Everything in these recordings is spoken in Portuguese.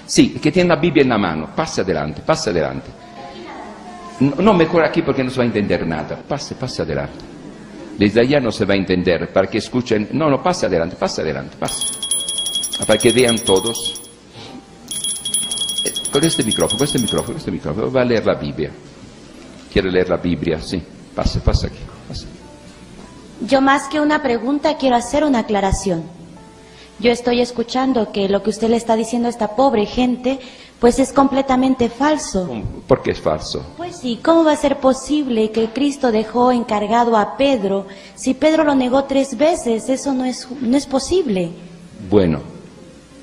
Sí, que tiene la Biblia en la mano. Pase adelante, pase adelante. No, mejor aquí porque no se va a entender nada. Pase adelante. El italiano se va a entender para que escuchen. No, pase adelante, pase. Para que vean todos. Con este micrófono, va a leer la Biblia. ¿Quiere leer la Biblia? Sí, pase aquí. Pase. Yo más que una pregunta quiero hacer una aclaración. Yo estoy escuchando que lo que usted le está diciendo a esta pobre gente, pues es completamente falso. ¿Por qué es falso? Pues sí, ¿cómo va a ser posible que Cristo dejó encargado a Pedro si Pedro lo negó 3 veces? Eso no es posible. Bueno,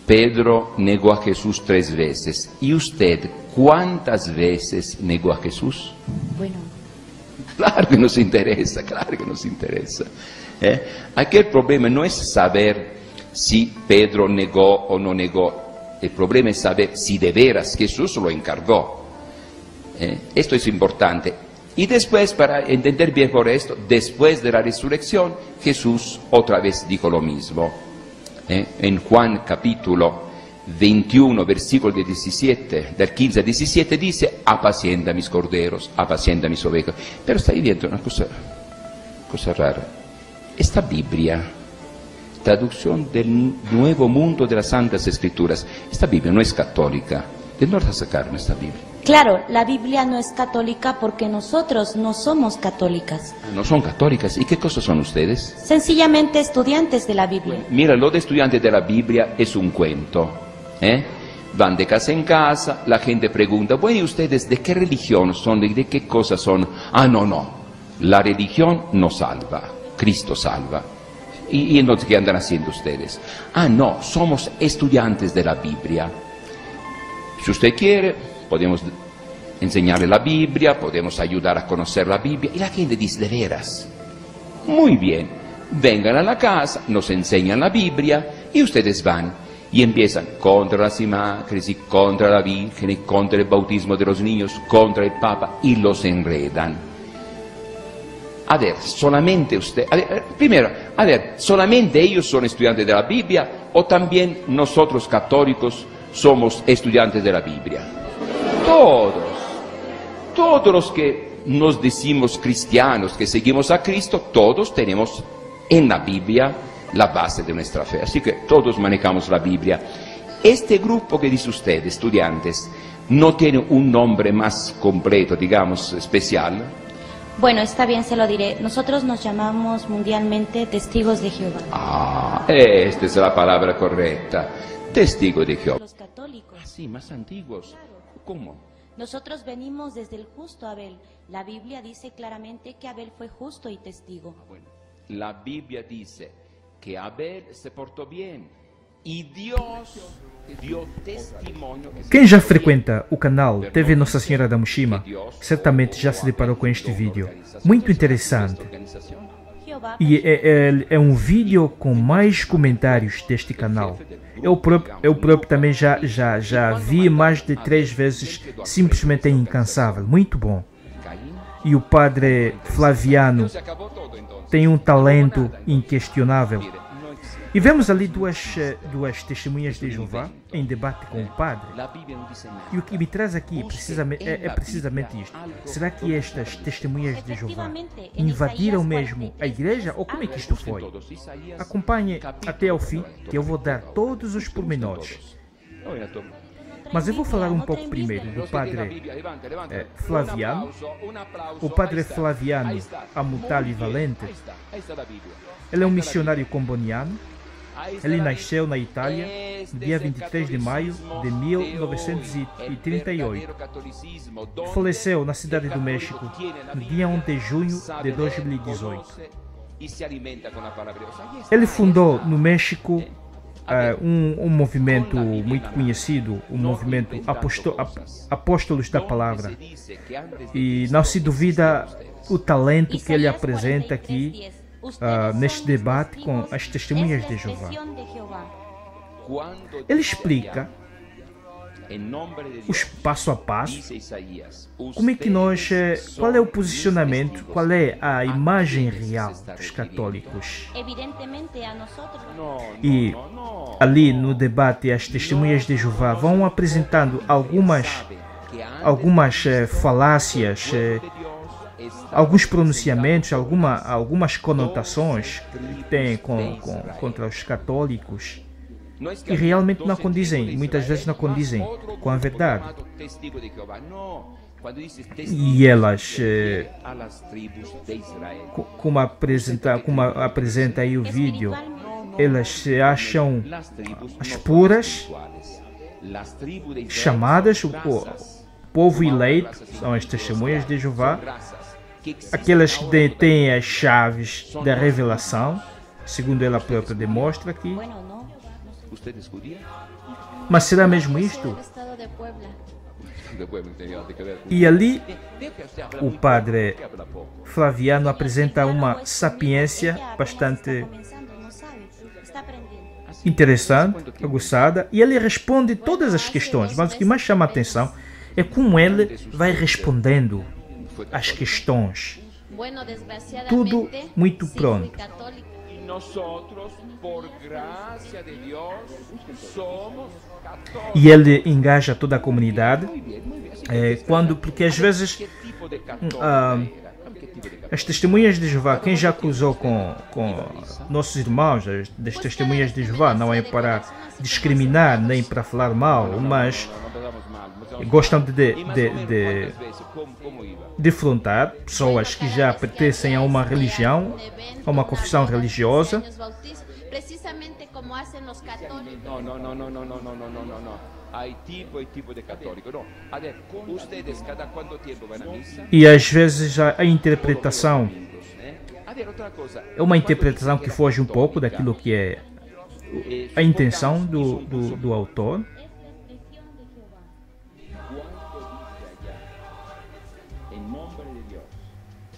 Pedro negó a Jesús 3 veces. ¿Y usted cuántas veces negó a Jesús? Bueno. Claro que nos interesa, Aquí el problema no es saber si Pedro negó o no negó. El problema es saber si de veras Jesús lo encargó. Esto es importante. Y después, para entender bien por esto, después de la resurrección, Jesús otra vez dijo lo mismo. En Juan capítulo 21, versículo 17, del 15 al 17, dice: apacienta mis corderos, apacienta mis ovejas. Pero está viendo una cosa rara. Esta Biblia, traducción del Nuevo Mundo de las Santas Escrituras, esta Biblia no es católica. ¿De dónde sacaron esta Biblia? Claro, la Biblia no es católica porque nosotros no somos católicas. No son católicas. ¿Y qué cosas son ustedes? Sencillamente estudiantes de la Biblia. Mira, lo de estudiantes de la Biblia es un cuento. Van de casa en casa, la gente pregunta: bueno, ¿y ustedes de qué religión son? ¿De qué cosas son? Ah, no. La religión no salva. Cristo salva. ¿Y entonces qué andan haciendo ustedes? Ah, no, somos estudiantes de la Biblia. Si usted quiere, podemos enseñarle la Biblia, podemos ayudar a conocer la Biblia. Y la gente dice: ¿de veras? Muy bien, vengan a la casa, nos enseñan la Biblia y ustedes van. Y empiezan contra las imágenes, contra la Virgen, contra el bautismo de los niños, contra el Papa, y los enredan. A ver, solamente usted, solamente ellos son estudiantes de la Biblia, o también nosotros católicos somos estudiantes de la Biblia. Todos los que nos decimos cristianos, que seguimos a Cristo, todos tenemos en la Biblia la base de nuestra fe. Así que todos manejamos la Biblia. Este grupo que dice usted, estudiantes, no tiene un nombre más completo, digamos, especial. Bueno, está bien, se lo diré. Nosotros nos llamamos mundialmente Testigos de Jehová. Ah, esta es la palabra correcta. Testigo de Jehová. Los católicos. Ah, sí, más antiguos. Claro. ¿Cómo? Nosotros venimos desde el justo Abel. La Biblia dice claramente que Abel fue justo y testigo. Bueno, la Biblia dice que Abel se portó bien y Dios dio testimonio. Quem já frequenta o canal TV Nossa Senhora da Mochima certamente já se deparou com este vídeo. Muito interessante. E é um vídeo com mais comentários deste canal. Eu próprio também já vi mais de 3 vezes, simplesmente é incansável. Muito bom. E o padre Flaviano tem um talento inquestionável. E vemos ali duas testemunhas de Jeová em debate com o padre. E o que me traz aqui é precisamente isto. Será que estas testemunhas de Jeová invadiram mesmo a igreja ou como é que isto foi? Acompanhe até ao fim que eu vou dar todos os pormenores. Mas eu vou falar um pouco primeiro do padre Flaviano. O padre Flaviano Amutali Valente. Ele é um missionário comboniano. Ele nasceu na Itália no dia 23 de maio de 1938. Faleceu na cidade do México no dia 1 de junho de 2018. Ele fundou no México um movimento muito conhecido, o movimento Apóstolos da Palavra. E não se duvida o talento que ele apresenta aqui neste debate com as testemunhas de Jeová. Ele explica os passo a passo. Como é que nós, qual é o posicionamento, qual é a imagem real dos católicos? E ali no debate, as testemunhas de Jeová vão apresentando algumas falácias, alguns pronunciamentos, algumas conotações que têm contra os católicos. E realmente não condizem, muitas vezes não condizem com a verdade. E elas, como apresenta aí o vídeo, elas se acham as puras, chamadas, o povo eleito, são as testemunhas de Jeová, aquelas que detêm as chaves da revelação, segundo ela própria demonstra aqui. Mas será mesmo isto? E ali o padre Flaviano apresenta uma sapiência bastante interessante, aguçada, e ele responde todas as questões, mas o que mais chama a atenção é como ele vai respondendo as questões. Tudo muito pronto. E ele engaja toda a comunidade, porque às vezes as testemunhas de Jeová, quem já cruzou com nossos irmãos, das testemunhas de Jeová, não é para discriminar nem para falar mal, mas gostam de defrontar pessoas que já pertencem a uma religião, a uma confissão religiosa. E às vezes a interpretação é uma interpretação que foge um pouco daquilo que é a intenção do autor.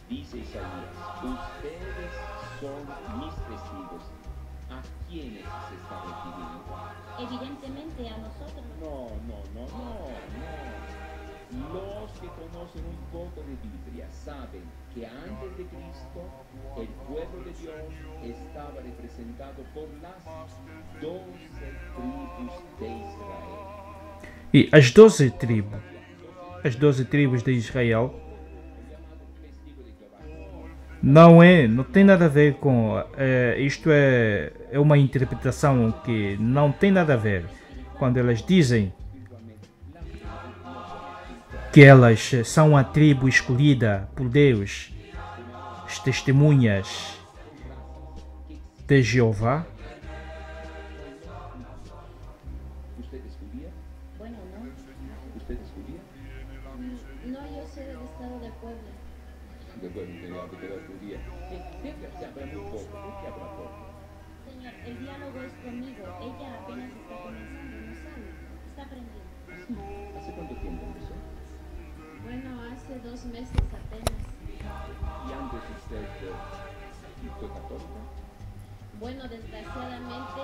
Dice Isaías, ustedes son mis testigos. ¿A quiénes se está refiriendo? Evidentemente a nosotros. No. Los que conocen un poco de Biblia saben que antes de Cristo el pueblo de Dios estaba representado por las 12 tribus de Israel. E as 12 tribos de Israel não tem nada a ver com isto, é uma interpretação que não tem nada a ver quando elas dizem que elas são a tribo escolhida por Deus, as testemunhas de Jeová. El diálogo es conmigo. Ella apenas está comenzando, no sabe. Está aprendiendo. ¿Hace cuánto tiempo empezó? Bueno, hace 2 meses apenas. ¿Y antes usted fue católica? Bueno, desgraciadamente,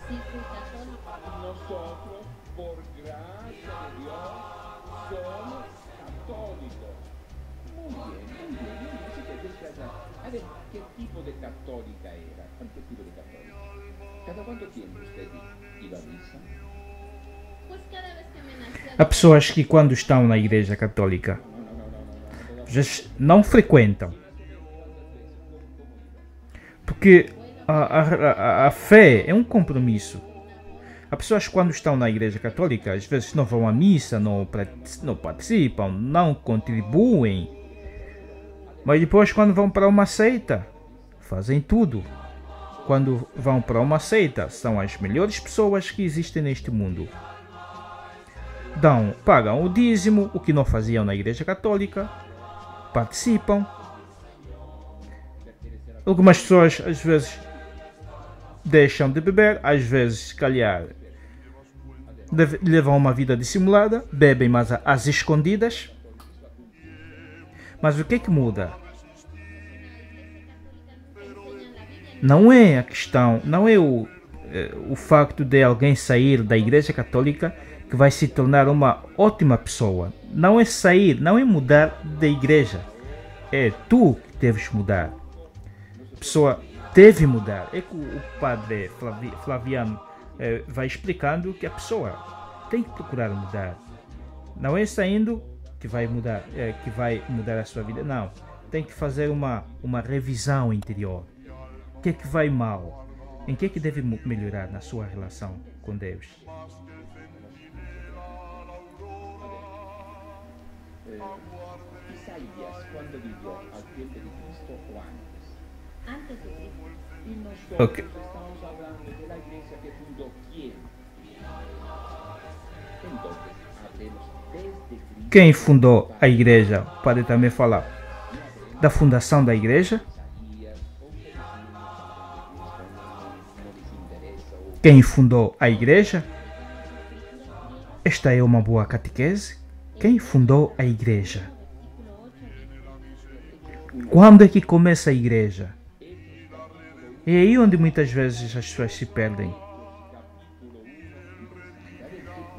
sí fui católica. Nosotros, por gracia de Dios, somos católicos. Muy bien. Así que desgraciado. A ver, ¿qué tipo de católica era? ¿Qué tipo de católica? ¿Cada cuánto tiempo usted iba a misa? Pues cada vez que me nacía... Há pessoas que quando estão na igreja católica não frequentam, porque a fé é um compromisso. Há pessoas que quando estão na igreja católica às vezes não vão à missa, não participam, não contribuem, mas depois quando vão para uma seita fazem tudo. Quando vão para uma seita, são as melhores pessoas que existem neste mundo. Pagam o dízimo, o que não faziam na igreja católica, participam. Algumas pessoas às vezes deixam de beber, às vezes, se calhar, levam uma vida dissimulada, bebem, mas às escondidas. Mas o que é que muda? Não é a questão, não é o facto de alguém sair da igreja católica que vai se tornar uma ótima pessoa. Não é sair, não é mudar da igreja. É tu que deves mudar. A pessoa deve mudar. É que o padre Flaviano vai explicando que a pessoa tem que procurar mudar. Não é saindo que vai mudar, a sua vida. Não. Tem que fazer uma revisão interior. O que é que vai mal? Em que é que deve melhorar na sua relação com Deus? Isaías, quando viveu ao tempo de Cristo ou antes de Cristo. E nós Ok. estamos falando da igreja que fundou quem? Então, hablemos desde Cristo. Quem fundou a igreja? Pode também falar da fundação da igreja. Quem fundou a igreja? Esta é uma boa catequese. Quem fundou a igreja? Quando é que começa a igreja? É aí onde muitas vezes as pessoas se perdem.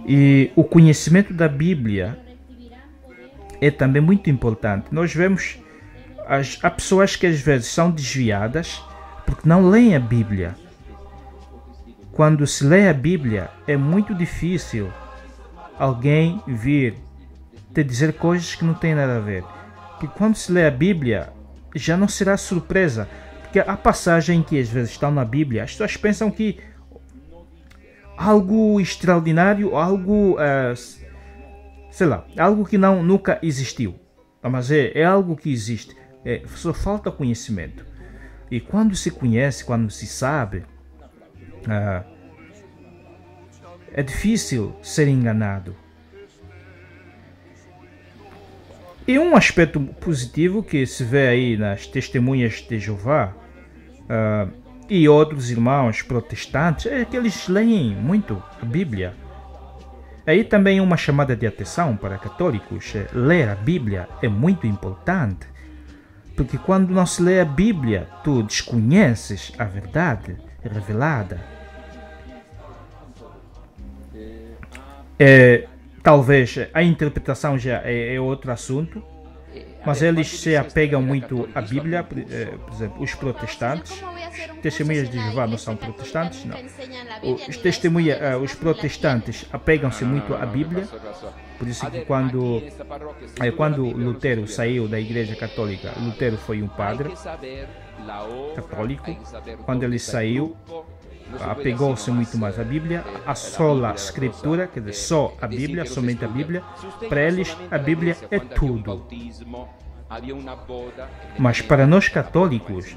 E o conhecimento da Bíblia é também muito importante. Nós vemos há pessoas que às vezes são desviadas porque não leem a Bíblia. Quando se lê a Bíblia, é muito difícil alguém vir te dizer coisas que não têm nada a ver. Porque quando se lê a Bíblia, já não será surpresa. Porque há passagem que às vezes estão na Bíblia, as pessoas pensam que algo extraordinário, algo, sei lá, algo que nunca existiu. Mas é algo que existe. Só falta conhecimento. E quando se conhece, quando se sabe, é difícil ser enganado. E um aspecto positivo que se vê aí nas testemunhas de Jeová e outros irmãos protestantes é que eles leem muito a Bíblia. Aí também uma chamada de atenção para católicos. Ler a Bíblia é muito importante. Porque quando não se lê a Bíblia, tu desconheces a verdade revelada. Talvez a interpretação já é outro assunto, mas eles se apegam muito à Bíblia. Por exemplo, os protestantes, testemunhas de Jeová não são protestantes, não. Os protestantes apegam-se muito à Bíblia. Por isso que quando Lutero saiu da Igreja Católica, Lutero foi um padre católico. Quando ele saiu, apegou-se muito mais à Bíblia, a sola Escritura, quer dizer, só a Bíblia, somente a Bíblia. Para eles, a Bíblia é tudo. Mas para nós católicos,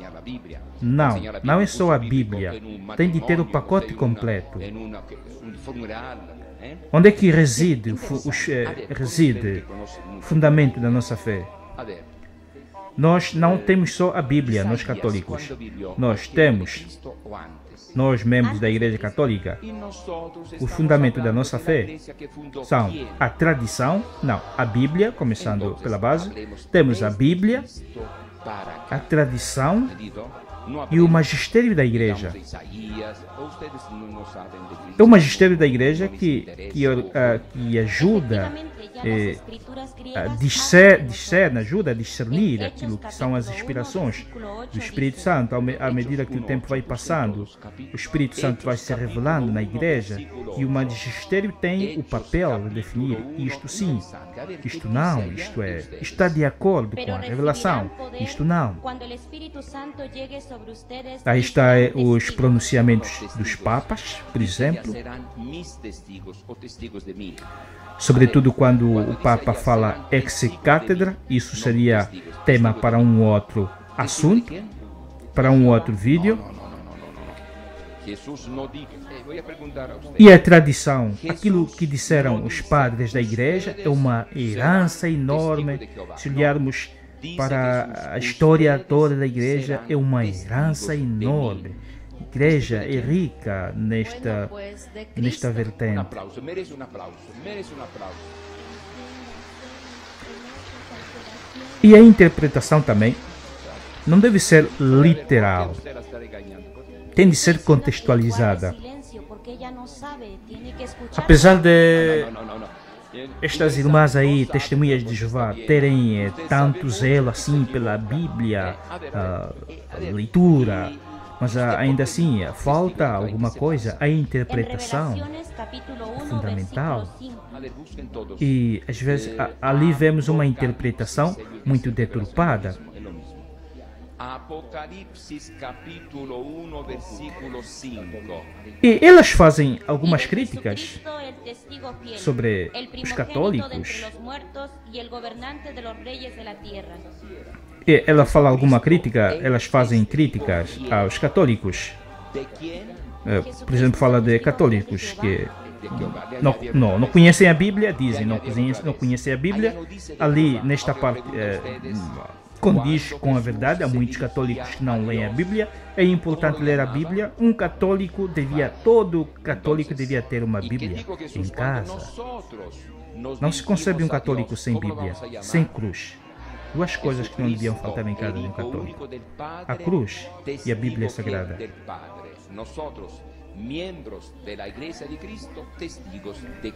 não é só a Bíblia. Tem de ter o pacote completo. Onde é que reside o fundamento da nossa fé? Nós não temos só a Bíblia, nós católicos. Nós, membros da Igreja Católica, o fundamento da nossa fé são a tradição, a Bíblia, começando pela base. Temos a Bíblia, a tradição e o magistério da Igreja. É o magistério da Igreja que ajuda ajuda a discernir aquilo que são as inspirações do Espírito Santo. À medida que o tempo vai passando, o Espírito Santo vai se revelando na Igreja e o magistério tem o papel de definir isto sim, isto não, isto está de acordo com a revelação, isto não. Aí está os pronunciamentos dos papas, por exemplo. Sobretudo quando o Papa fala ex cátedra, isso seria tema para um outro assunto, para um outro vídeo. E a tradição, aquilo que disseram os padres da Igreja, é uma herança enorme. Se olharmos para a história toda da Igreja, é uma herança enorme. A Igreja é rica nesta vertente. E a interpretação também não deve ser literal. Tem de ser contextualizada. Apesar de estas irmãs aí, testemunhas de Jeová, terem tanto zelo assim pela Bíblia, a leitura, mas ainda assim falta alguma coisa, a interpretação fundamental. E às vezes ali vemos uma interpretação muito deturpada. Apocalipse capítulo 1, versículo 5. E elas fazem algumas críticas sobre os católicos. E ela fala alguma crítica, elas fazem críticas aos católicos. Por exemplo, fala de católicos que não conhecem a Bíblia, dizem não conhecem a Bíblia. Ali, nesta parte, condiz com a verdade. Há muitos católicos que não leem a Bíblia. É importante ler a Bíblia. Todo católico devia ter uma Bíblia em casa. Não se concebe um católico sem Bíblia, sem cruz. Duas coisas que não deviam faltar em casa de um católico: a cruz e a Bíblia Sagrada.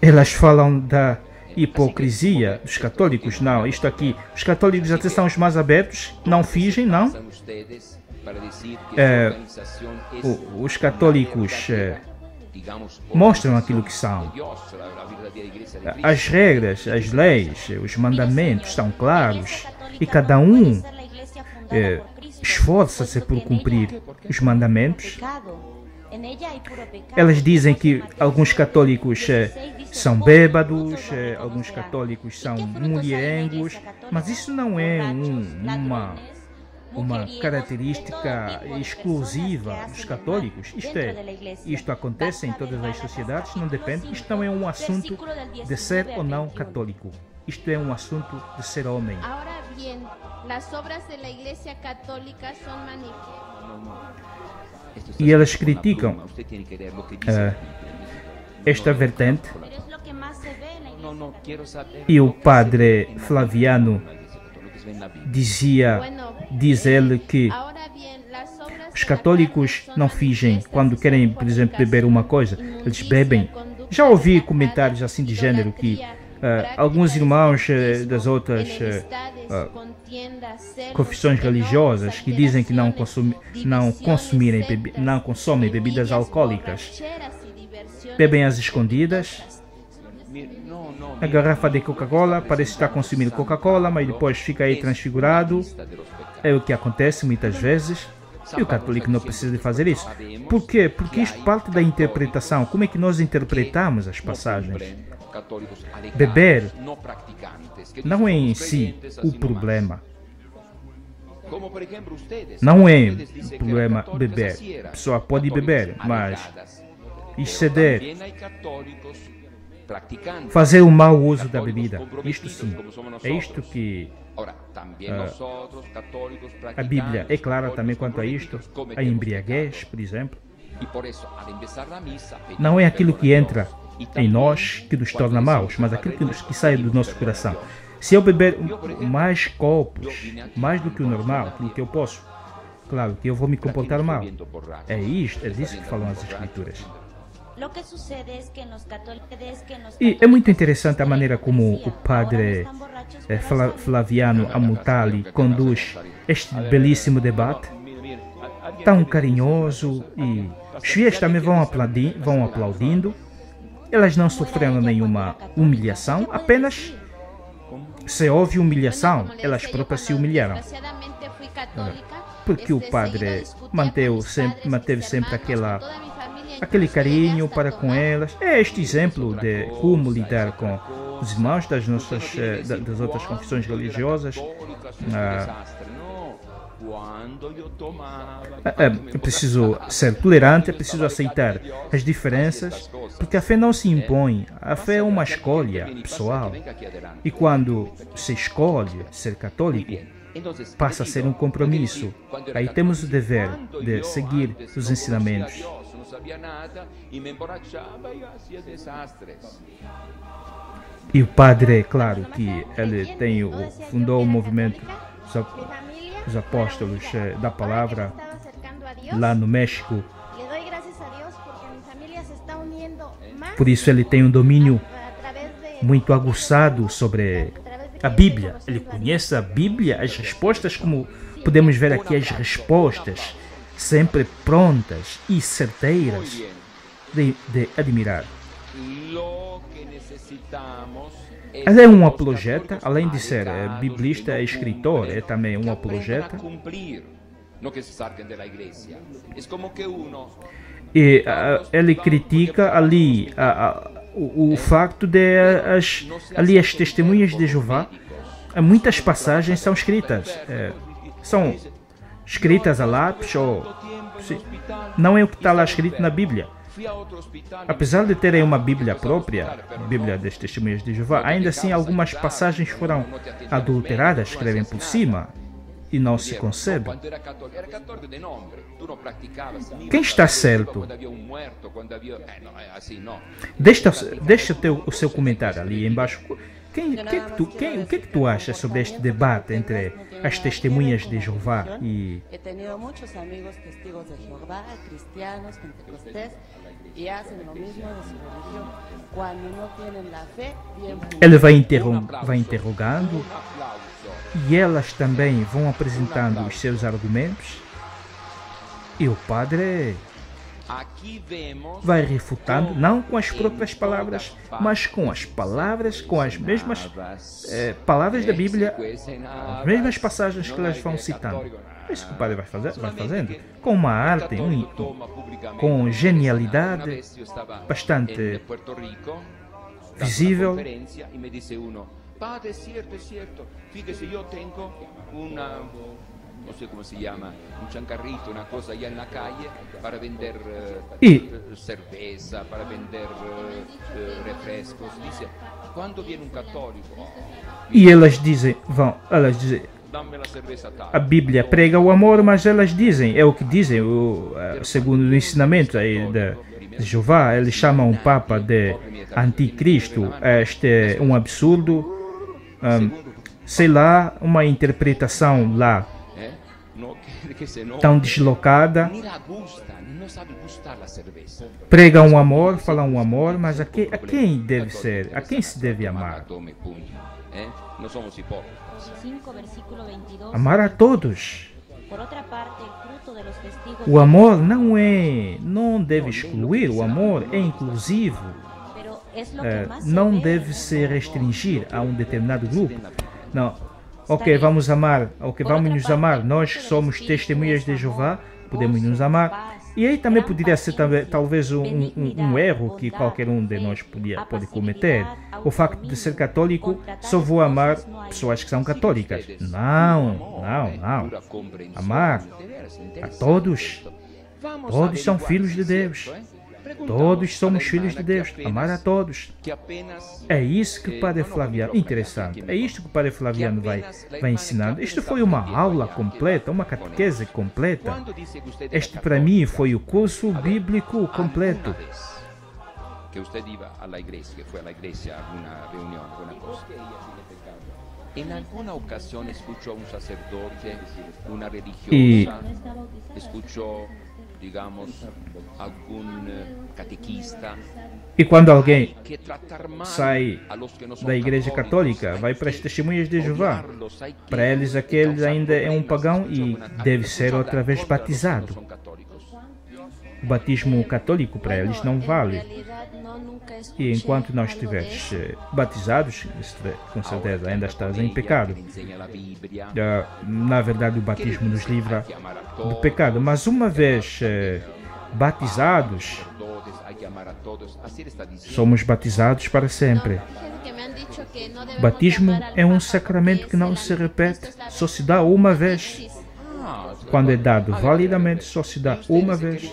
Elas falam da hipocrisia dos católicos. Não, isto aqui, os católicos até são os mais abertos, não fingem, não. Os católicos mostram aquilo que são. As regras, as leis, os mandamentos estão claros e cada um esforça-se por cumprir os mandamentos. Elas dizem que alguns católicos são bêbados, alguns católicos são mulherengos, mas isso não é uma característica exclusiva dos católicos. Isto acontece em todas as sociedades, não depende. Isto não é um assunto de ser ou não católico. Isto é um assunto de ser homem. E elas criticam esta vertente. E o padre Flaviano diz ele que os católicos não fingem quando querem, por exemplo, beber uma coisa, eles bebem. Já ouvi comentários assim de gênero que alguns irmãos das outras confissões religiosas que dizem que não consomem bebidas alcoólicas, bebem às escondidas. A garrafa de Coca-Cola parece estar consumindo Coca-Cola, mas depois fica aí transfigurado. É o que acontece muitas vezes. E o católico não precisa de fazer isso. Por quê? Porque isto parte da interpretação. Como é que nós interpretamos as passagens? Beber não é em si o problema. Não é o problema beber. A pessoa pode beber, mas exceder, fazer um mau uso da bebida, isto sim, é isto que a Bíblia é clara também quanto a isto. A embriaguez, por exemplo, não é aquilo que entra em nós que nos torna maus, mas aquilo que sai do nosso coração. Se eu beber mais copos, mais do que o normal, aquilo que eu posso, claro que eu vou me comportar mal. É disso que falam as Escrituras. E é muito interessante a maneira como o padre Flaviano Amutali conduz este belíssimo debate, tão carinhoso, e os fiéis também vão aplaudindo. Elas não sofreram nenhuma humilhação, apenas se houve humilhação, elas próprias se humilharam. Porque o padre manteve sempre aquele carinho para com elas. É este exemplo de como lidar com os irmãos das outras confissões religiosas. É preciso ser tolerante, é preciso aceitar as diferenças, porque a fé não se impõe, a fé é uma escolha pessoal. E quando se escolhe ser católico, passa a ser um compromisso. Aí temos o dever de seguir os ensinamentos. E o padre, claro que ele fundou o movimento os apóstolos da palavra lá no México. Por isso ele tem um domínio muito aguçado sobre a Bíblia. Ele conhece a Bíblia, as respostas, como podemos ver aqui, as respostas sempre prontas e certeiras de admirar. Ele é um apologeta, além de ser biblista e escritor, é também um apologeta. E ele critica ali o facto de as testemunhas de Jeová, muitas passagens são escritas. São escritas a lápis, não é o que está lá escrito na Bíblia. Apesar de terem uma Bíblia própria, Bíblia das Testemunhas de Jeová, ainda assim algumas passagens foram adulteradas, escrevem por cima e não se concebe. Quem está certo? Deixa o seu comentário ali embaixo. O que tu achas sobre este debate entre as testemunhas de Jeová e... Ele vai interrogando e elas também vão apresentando os seus argumentos e o padre vai refutando, não com as próprias palavras, mas com as palavras, com as mesmas palavras da Bíblia, as mesmas passagens que elas vão citando. É isso que o padre vai fazendo, com uma arte, com genialidade bastante visível. Padre, es cierto. Fíjese, yo tengo no sé cómo se llama, un chancarrito, una cosa allá en la calle para vender cerveza, para vender refrescos. Dice, cuando viene un católico... E elas dizem, a Bíblia prega o amor, mas elas dizem, é o que dizem, segundo o ensinamento aí de Jeová, eles chamam o Papa de anticristo. Este é um absurdo, sei lá, uma interpretação lá tão deslocada. Prega um amor, fala um amor, mas a quem deve ser? A quem se deve amar? Amar a todos. O amor não deve excluir, o amor é inclusivo. Não deve se restringir a um determinado grupo. Não. Ok, vamos amar. Ok, vamos nos amar. Nós que somos testemunhas de Jeová, podemos nos amar. E aí também poderia ser talvez um erro que qualquer um de nós pode cometer. O facto de ser católico, só vou amar pessoas que são católicas. Não. Amar a todos. Todos são filhos de Deus. Todos somos filhos de Deus. Amar a todos. É isso que o Padre Flaviano... Interessante. É isto que o Padre Flaviano vai ensinando. Isto foi uma aula completa, uma catequese completa. Este, para mim, foi o curso bíblico completo. En alguna ocasión escuchó a un sacerdote, una E religiosa, escuchó, digamos, algum catequista. E quando alguém Que tratar mal sai a los que no son da Igreja Católica, vai para as Testemunhas de Jeová. Para eles, aquele ainda é um pagão e deve ser outra vez batizado. O batismo católico para eles não vale. E enquanto não estiveres batizados, com certeza ainda estás em pecado. Na verdade, o batismo nos livra do pecado. Mas uma vez batizados, somos batizados para sempre. O batismo é um sacramento que não se repete, só se dá uma vez. Quando é dado validamente, só se dá uma vez.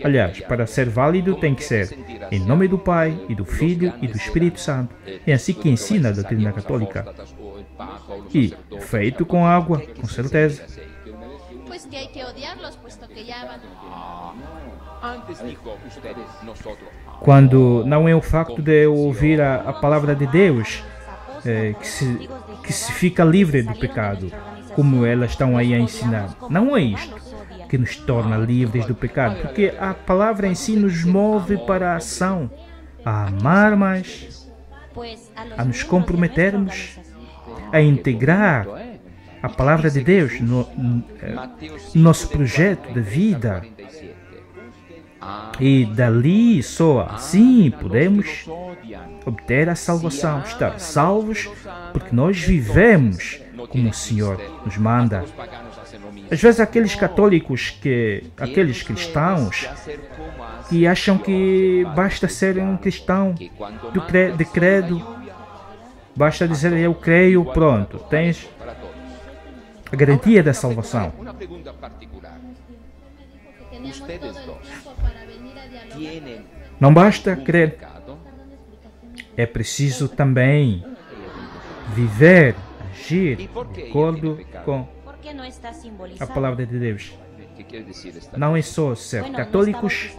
Aliás, para ser válido tem que ser em nome do Pai, e do Filho, e do Espírito Santo. É assim que ensina a doutrina católica. E feito com água, com certeza. Quando não é o facto de ouvir a palavra de Deus que se fica livre do pecado, como elas estão aí a ensinar. Não é isto que nos torna livres do pecado, porque a palavra em si nos move para a ação. a amar mais, a nos comprometermos, a integrar a palavra de Deus no nosso projeto de vida. E dali só assim podemos obter a salvação, estar salvos, porque nós vivemos como o Senhor nos manda. Às vezes aqueles católicos, aqueles cristãos, que acham que basta ser um cristão de credo, basta dizer eu creio, pronto, tens a garantia da salvação. Não basta crer, é preciso também viver, agir de acordo com a palavra de Deus. Não é só ser católicos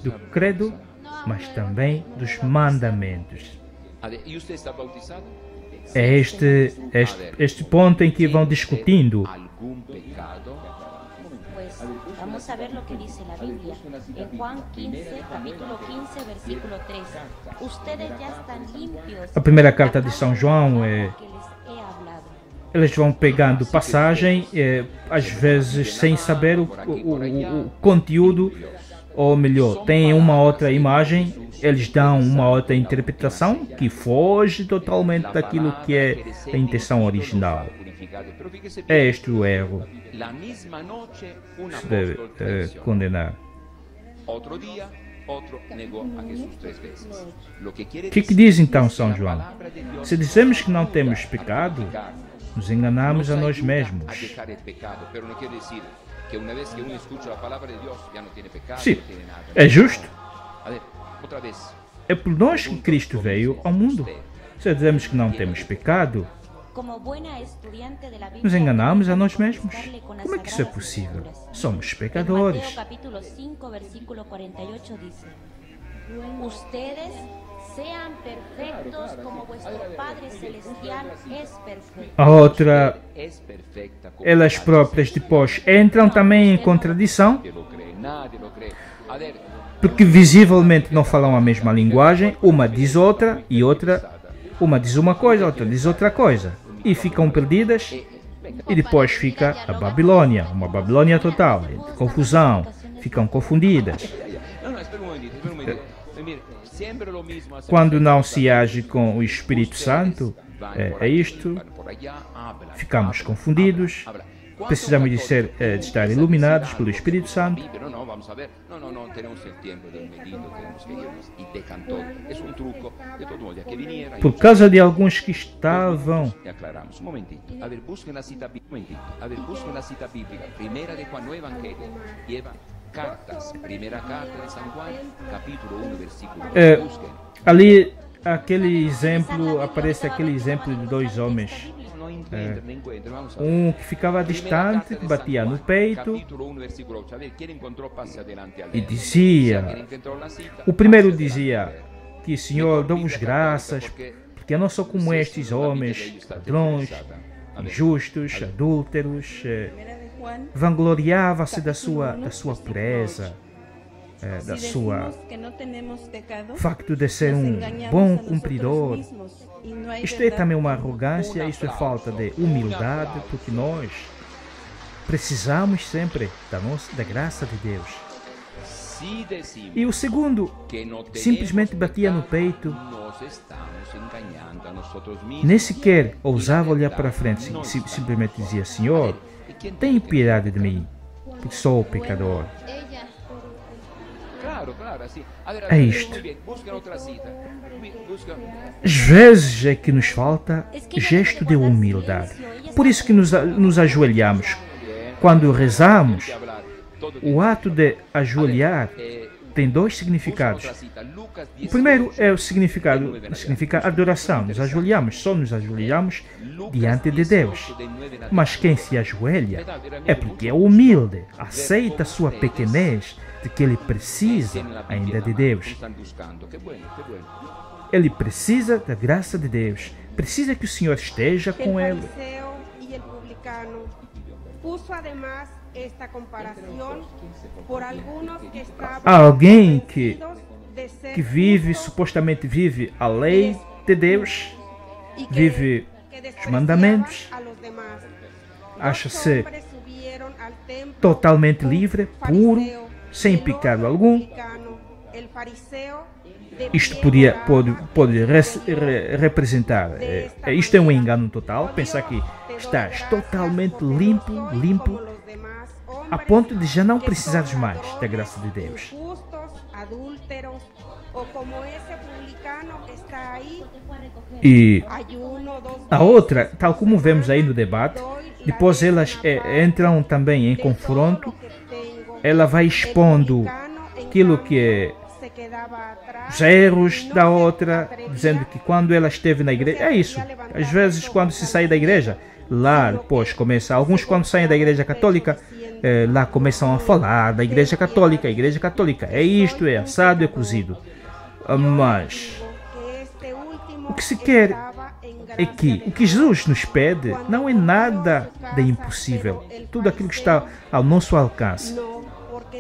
do credo, mas também dos mandamentos. É este ponto em que vão discutindo. Vamos a ver lo que dice la Biblia. En Juan 15, capítulo 15, versículo 3. Ustedes ya están limpios. A primeira carta de São João eles vão pegando passagem, às vezes sem saber o conteúdo, ou melhor, tem uma outra imagem, eles dão uma outra interpretação que foge totalmente daquilo que é a intenção original. É este o erro que se deve condenar. O que diz então São João? Se dizemos que não temos pecado, nos enganamos a nós mesmos. Sim, é justo. É por nós que Cristo veio ao mundo. Se dizemos que não temos pecado, nos enganamos a nós mesmos. Como é que isso é possível? Somos pecadores. A outra, elas próprias depois entram também em contradição, porque visivelmente não falam a mesma linguagem, uma diz outra e uma diz uma coisa, outra diz outra coisa, e ficam perdidas, e depois fica a Babilônia, uma Babilônia total, confusão, ficam confundidas. Quando não se age com o Espírito Santo, é isto, ficamos confundidos, precisamos de estar iluminados pelo Espírito Santo. Por causa de alguns que estavam ali aquele exemplo, aparece aquele exemplo de dois homens. Um que ficava distante, que batia no peito e dizia, o primeiro dizia que Senhor, dou-vos graças, porque eu não sou como estes homens, ladrões, injustos, adúlteros, vangloriava-se da sua pureza, da sua facto de ser um bom cumpridor. Isto é também uma arrogância, isto é falta de humildade, porque nós precisamos sempre da graça de Deus. E o segundo simplesmente batia no peito, nem sequer ousava olhar para frente, simplesmente dizia, Senhor, tenha piedade de mim, porque sou pecador. É isto. Às vezes é que nos falta gesto de humildade. Por isso que nos ajoelhamos. Quando rezamos, o ato de ajoelhar tem dois significados. O primeiro é o significado, significa adoração. Nos ajoelhamos, só nos ajoelhamos diante de Deus. Mas quem se ajoelha é porque é humilde, aceita a sua pequenez, de que ele precisa ainda de Deus. Ele precisa da graça de Deus. Precisa que o Senhor esteja com ele. Há alguém que que vive, supostamente vive a lei de Deus, vive os mandamentos, acha-se totalmente livre, puro, sem pecado algum. Isto pode representar, isto é um engano total, pensar que estás totalmente limpo, a ponto de já não precisares mais da graça de Deus. E a outra, tal como vemos aí no debate, depois elas entram também em confronto, ela vai expondo aquilo que é os erros da outra, dizendo que quando ela esteve na igreja, é isso, às vezes quando se sai da igreja, lá depois começa, alguns quando saem da igreja católica, lá começam a falar da igreja católica, é isto, é assado, é cozido. Mas o que se quer é que o que Jesus nos pede não é nada de impossível, tudo aquilo que está ao nosso alcance.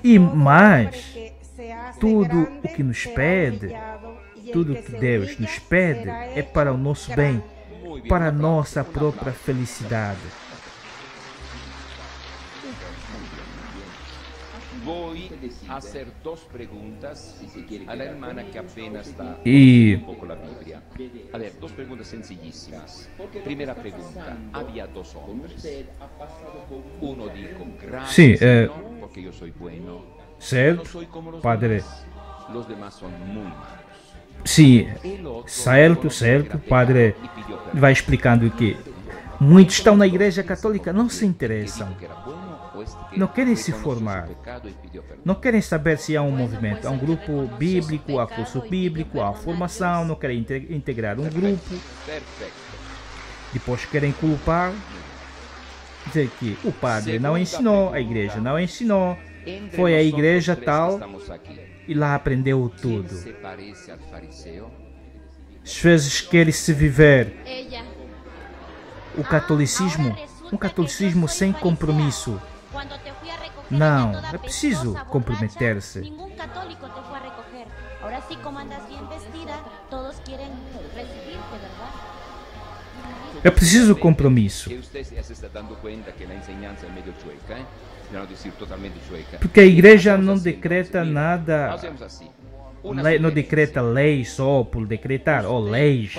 E mais, tudo o que nos pede, tudo o que Deus nos pede é para o nosso bem, para a nossa própria felicidade. Vou fazer duas perguntas à irmã que apenas está pouco a Bíblia. A ver, duas perguntas sencillíssimas. Primeira pergunta: havia dois homens. Um dijo, graças, Senhor, porque eu sou bueno. Certo, Padre. Os demais são muito malos. Sim, certo, Padre vai explicando que muitos estão na igreja católica, não se interessam, não querem se formar, não querem saber se há um movimento, há um grupo bíblico, há curso bíblico, há formação, não querem integrar um grupo, depois querem culpar, dizer que o padre não ensinou, a igreja não ensinou, foi a igreja tal e lá aprendeu tudo. Às vezes quer-se viver o catolicismo, um catolicismo sem compromisso. Não, é preciso comprometer-se. É preciso compromisso. Porque a igreja não decreta nada, não decreta leis só por decretar, ou leis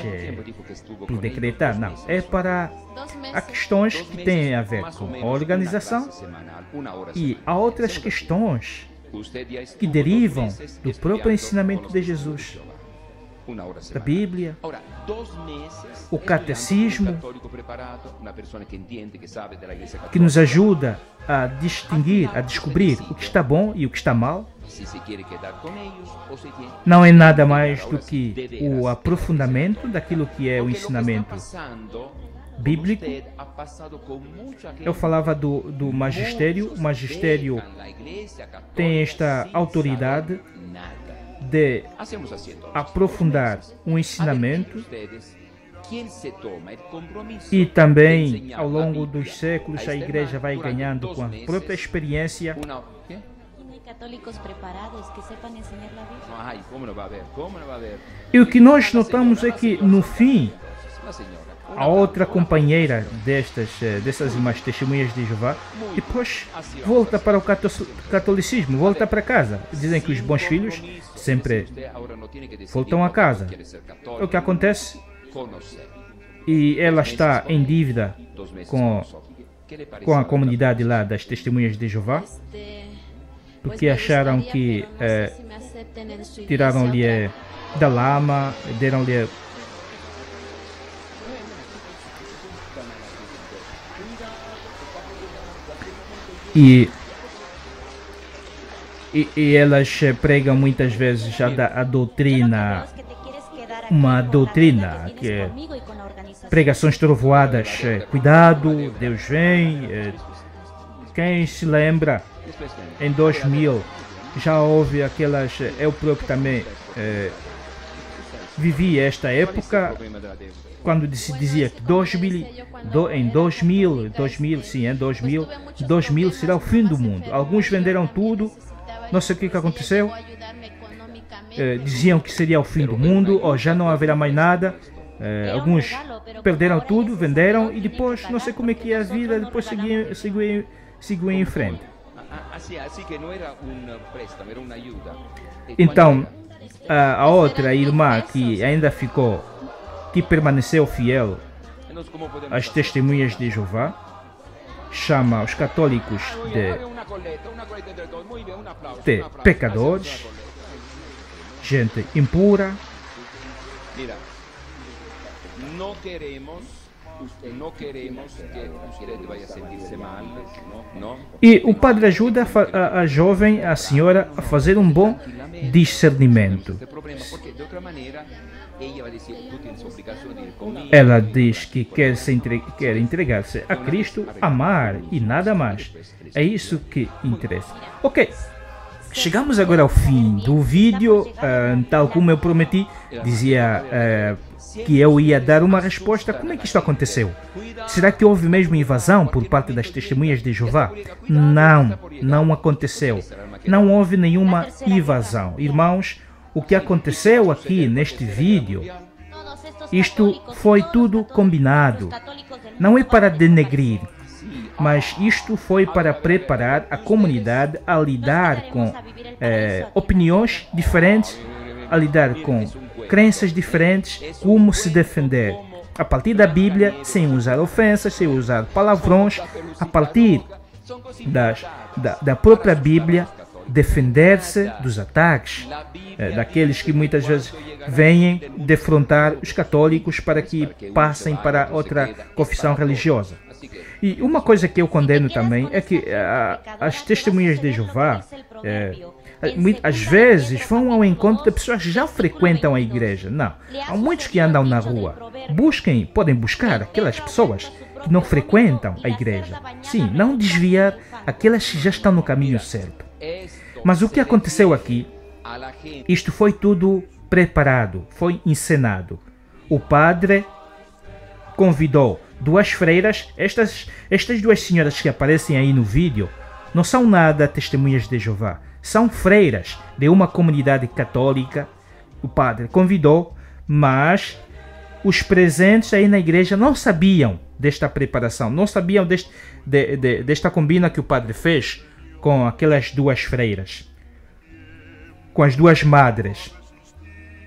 por decretar, não. É para há questões que têm a ver com a organização e há outras questões que derivam do próprio ensinamento de Jesus, da Bíblia, o catecismo, que nos ajuda a distinguir, a descobrir o que está bom e o que está mal. Não é nada mais do que o aprofundamento daquilo que é o ensinamento bíblico. Eu falava do magistério. O magistério tem esta autoridade de aprofundar um ensinamento e também ao longo dos séculos a igreja vai ganhando com a própria experiência. E o que nós notamos é que no fim a outra companheira dessas irmãs testemunhas de Jeová depois volta para o catolicismo, volta para casa. Dizem que os bons filhos sempre voltam a casa. É o que acontece. E ela está em dívida com a comunidade lá das testemunhas de Jeová, porque acharam que tiraram-lhe da lama, deram-lhe e elas pregam muitas vezes a doutrina, uma doutrina que é pregações trovoadas, cuidado, Deus vem. Quem se lembra, em 2000 já houve aquelas, eu próprio também vivi esta época, quando se dizia que 2000 será o fim do mundo. Alguns venderam tudo, não sei o que aconteceu. diziam que seria o fim do mundo, ou já não haverá mais nada. Alguns perderam tudo, venderam e depois, não sei como é que é a vida, depois seguiam em frente. Então, a outra irmã que ainda ficou, que permaneceu fiel às testemunhas de Jeová, chama os católicos de pecadores, gente impura. Não queremos que usted vaya a sentir-se mal, não? E o padre ajuda a jovem, a senhora, a fazer um bom discernimento. Ela diz que quer entregar-se a Cristo, amar e nada mais. É isso que interessa. Ok, chegamos agora ao fim do vídeo. Tal como eu prometi, dizia que eu ia dar uma resposta. Como é que isto aconteceu? Será que houve mesmo invasão por parte das testemunhas de Jeová? Não, não aconteceu. Não houve nenhuma invasão. Irmãos, o que aconteceu aqui neste vídeo, isto foi tudo combinado. Não é para denegrir, mas isto foi para preparar a comunidade a lidar com opiniões diferentes, a lidar com crenças diferentes, como se defender. A partir da Bíblia, sem usar ofensas, sem usar palavrões, a partir da própria Bíblia, defender-se dos ataques daqueles que muitas vezes vêm defrontar os católicos para que passem para outra confissão religiosa. E uma coisa que eu condeno também é que as testemunhas de Jeová às vezes vão ao encontro de pessoas que já frequentam a igreja. Não, há muitos que andam na rua. Podem buscar aquelas pessoas que não frequentam a igreja. Sim, não desviar aquelas que já estão no caminho certo. Mas o que aconteceu aqui, isto foi tudo preparado, foi encenado. O padre convidou duas freiras. Estas duas senhoras que aparecem aí no vídeo não são nada testemunhas de Jeová. São freiras de uma comunidade católica. O padre convidou, mas os presentes aí na igreja não sabiam desta preparação, não sabiam desta combina que o padre fez com aquelas duas freiras, com as duas madres.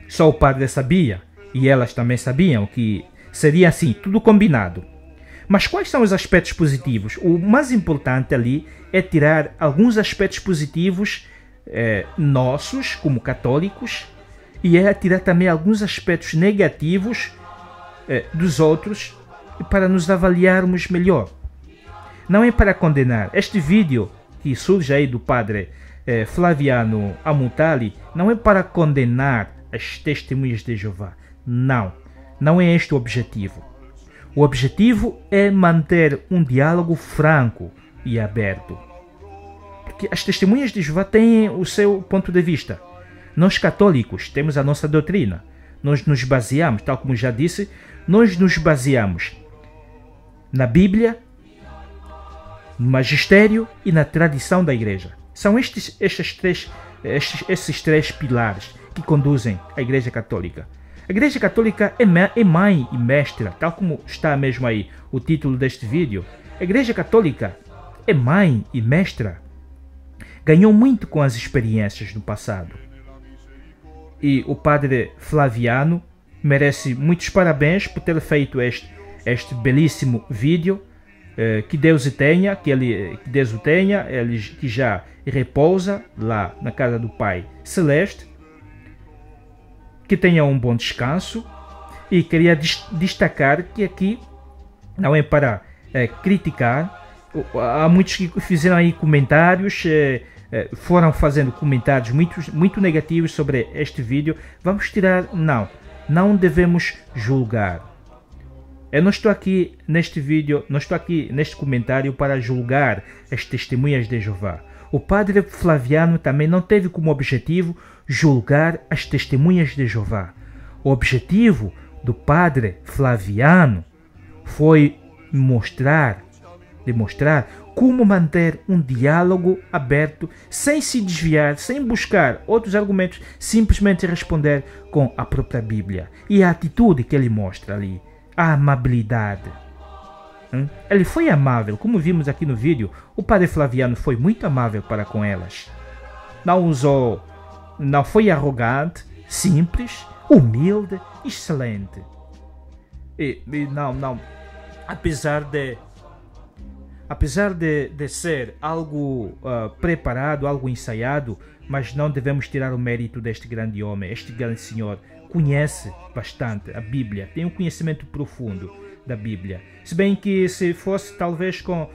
Só o padre sabia, e elas também sabiam que seria assim, tudo combinado. Mas quais são os aspectos positivos? O mais importante ali é tirar alguns aspectos positivos nossos, como católicos, e é tirar também alguns aspectos negativos dos outros, para nos avaliarmos melhor. Não é para condenar. Este vídeo que surge aí do padre Flaviano Amutali não é para condenar as testemunhas de Jeová. Não, não é este o objetivo. O objetivo é manter um diálogo franco e aberto. Porque as testemunhas de Jeová têm o seu ponto de vista. Nós católicos temos a nossa doutrina. Nós nos baseamos, tal como já disse, nós nos baseamos na Bíblia, no magistério e na tradição da igreja. São esses três pilares que conduzem a igreja católica. A igreja católica é mãe e mestra, tal como está mesmo aí o título deste vídeo. A igreja católica é mãe e mestra. Ganhou muito com as experiências do passado. E o padre Flaviano merece muitos parabéns por ter feito este belíssimo vídeo. Que Deus o tenha, ele que já repousa lá na casa do Pai Celeste. Que tenha um bom descanso. E queria destacar que aqui não é para criticar. Há muitos que fizeram aí comentários, foram fazendo comentários muito negativos sobre este vídeo. Vamos tirar, não devemos julgar. Eu não estou aqui neste vídeo, não estou aqui neste comentário para julgar as testemunhas de Jeová. O padre Flaviano também não teve como objetivo julgar as testemunhas de Jeová. O objetivo do padre Flaviano foi demonstrar como manter um diálogo aberto, sem se desviar, sem buscar outros argumentos, simplesmente responder com a própria Bíblia. E a atitude que ele mostra ali, a amabilidade. Ele foi amável, como vimos aqui no vídeo, o padre Flaviano foi muito amável para com elas. Não foi arrogante, simples, humilde, excelente. Apesar de ser algo preparado, algo ensaiado, mas não devemos tirar o mérito deste grande homem. Este grande senhor conhece bastante a Bíblia, tem um conhecimento profundo da Bíblia. Se bem que se fosse talvez com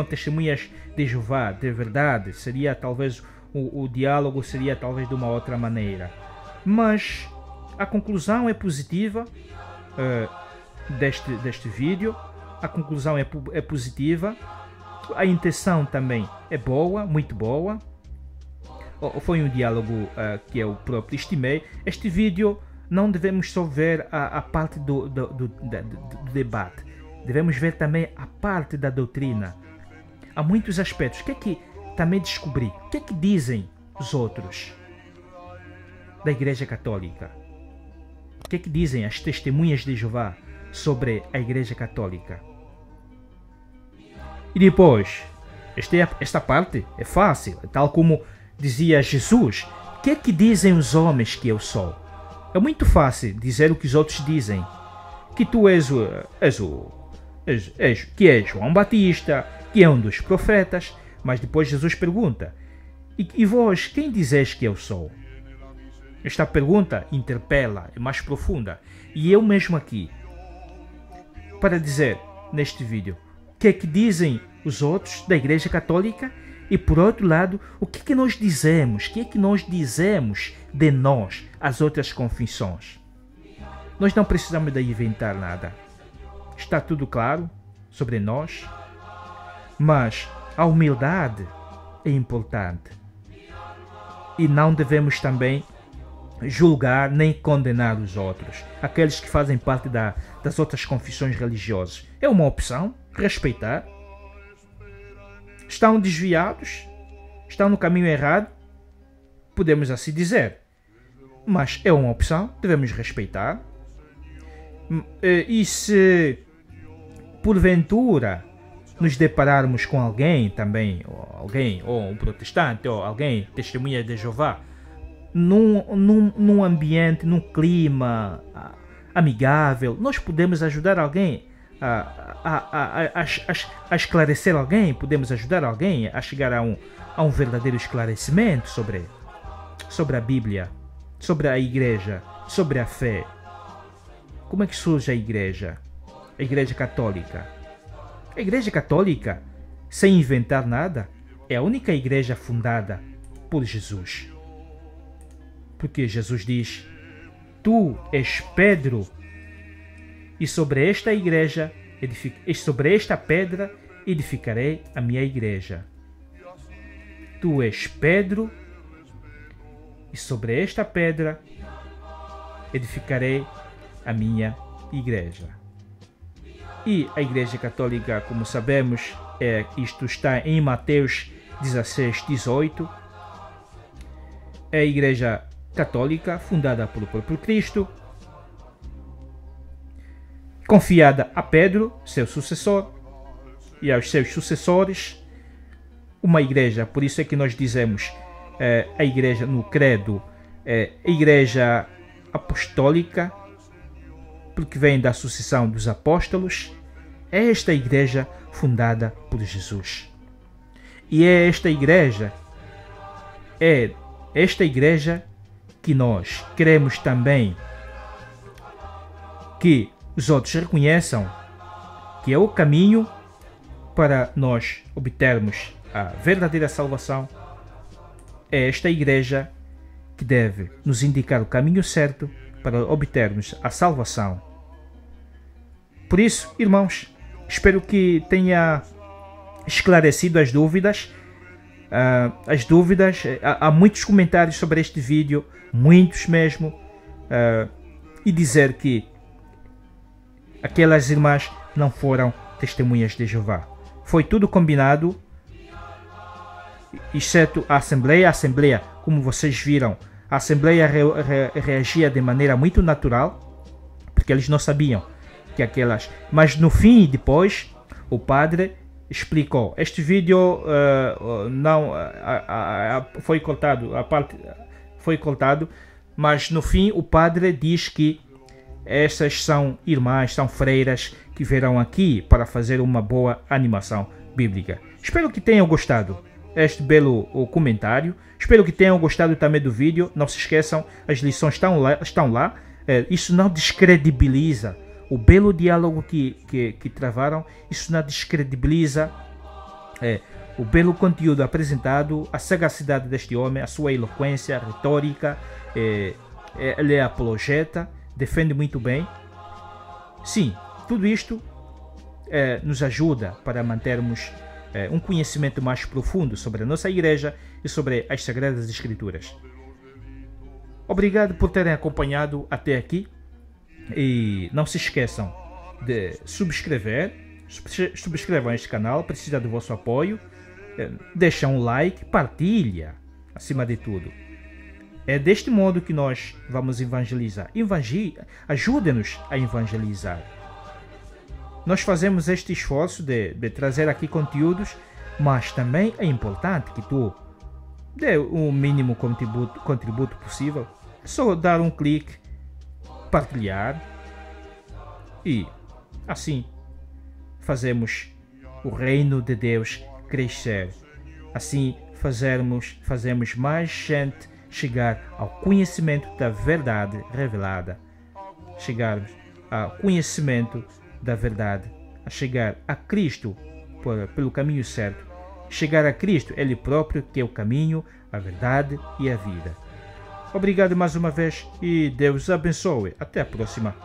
testemunhas de Jeová, de verdade, seria talvez o diálogo seria talvez de uma outra maneira. Mas a conclusão é positiva deste vídeo. A conclusão é positiva. A intenção também é boa, muito boa. Foi um diálogo que eu próprio estimei. Este vídeo não devemos só ver a parte do debate. Devemos ver também a parte da doutrina. Há muitos aspectos. O que é que também descobri? O que é que dizem os outros da Igreja Católica? O que é que dizem as testemunhas de Jeová sobre a Igreja Católica? E depois, esta parte é fácil, tal como dizia Jesus. O que é que dizem os homens que eu sou? É muito fácil dizer o que os outros dizem. Que tu és João Batista, que é um dos profetas. Mas depois Jesus pergunta, e vós, quem dizeis que eu sou? Esta pergunta interpela, é mais profunda. E eu mesmo aqui, para dizer neste vídeo, o que é que dizem os outros da Igreja Católica? E por outro lado, o que é que nós dizemos? O que é que nós dizemos de nós, as outras confissões? Nós não precisamos de inventar nada. Está tudo claro sobre nós. Mas a humildade é importante. E não devemos também julgar nem condenar os outros. Aqueles que fazem parte das outras confissões religiosas. É uma opção, respeitar. Estão desviados, estão no caminho errado, podemos assim dizer. Mas é uma opção, devemos respeitar. E se porventura nos depararmos com alguém também, ou um protestante, ou alguém testemunha de Jeová, num ambiente, num clima amigável, nós podemos ajudar alguém a esclarecer alguém, podemos ajudar alguém a chegar a um verdadeiro esclarecimento sobre a Bíblia, sobre a Igreja, sobre a fé. Como é que surge a Igreja Católica? A Igreja Católica, sem inventar nada, é a única igreja fundada por Jesus. Porque Jesus diz, tu és Pedro, e sobre esta igreja, sobre esta pedra, edificarei a minha igreja. Tu és Pedro, e sobre esta pedra, edificarei a minha igreja. E a Igreja Católica, como sabemos, isto está em Mateus 16, 18. É a Igreja Católica fundada pelo próprio Cristo, confiada a Pedro, seu sucessor, e aos seus sucessores. Uma igreja, por isso é que nós dizemos a igreja no credo, a Igreja Apostólica, porque vem da sucessão dos apóstolos. É esta igreja fundada por Jesus. E é esta igreja que nós queremos também que os outros reconheçam que é o caminho para nós obtermos a verdadeira salvação. É esta igreja que deve nos indicar o caminho certo para obtermos a salvação. Por isso, irmãos, espero que tenha esclarecido as dúvidas. Há muitos comentários sobre este vídeo, muitos mesmo, e dizer que aquelas irmãs não foram testemunhas de Jeová. Foi tudo combinado, exceto a Assembleia. A Assembleia, como vocês viram, a Assembleia reagia de maneira muito natural, porque eles não sabiam que aquelas... Mas no fim, depois, o padre explicou. Este vídeo não foi cortado, a parte foi cortado, mas no fim o padre diz que essas são irmãs, são freiras que virão aqui para fazer uma boa animação bíblica. Espero que tenham gostado este belo comentário. Espero que tenham gostado também do vídeo. Não se esqueçam, as lições estão lá. Isso não descredibiliza o belo diálogo que travaram. Isso não descredibiliza o belo conteúdo apresentado, a sagacidade deste homem, a sua eloquência, a retórica. Ele é apologeta, defende muito bem. Sim, tudo isto nos ajuda para mantermos um conhecimento mais profundo sobre a nossa igreja e sobre as Sagradas Escrituras. Obrigado por terem acompanhado até aqui e não se esqueçam de subscrever. Subscrevam este canal, precisa do vosso apoio. Deixa um like, partilha, acima de tudo. É deste modo que nós vamos evangelizar. Ajude-nos a evangelizar. Nós fazemos este esforço de trazer aqui conteúdos, mas também é importante que tu dê o mínimo contributo possível. É só dar um clique, partilhar e assim fazemos o reino de Deus crescer. Assim fazemos mais gente chegar ao conhecimento da verdade revelada, chegarmos ao conhecimento da verdade, a chegar a Cristo pelo caminho certo, chegar a Cristo, Ele próprio, que é o caminho, a verdade e a vida. Obrigado mais uma vez e Deus abençoe. Até a próxima.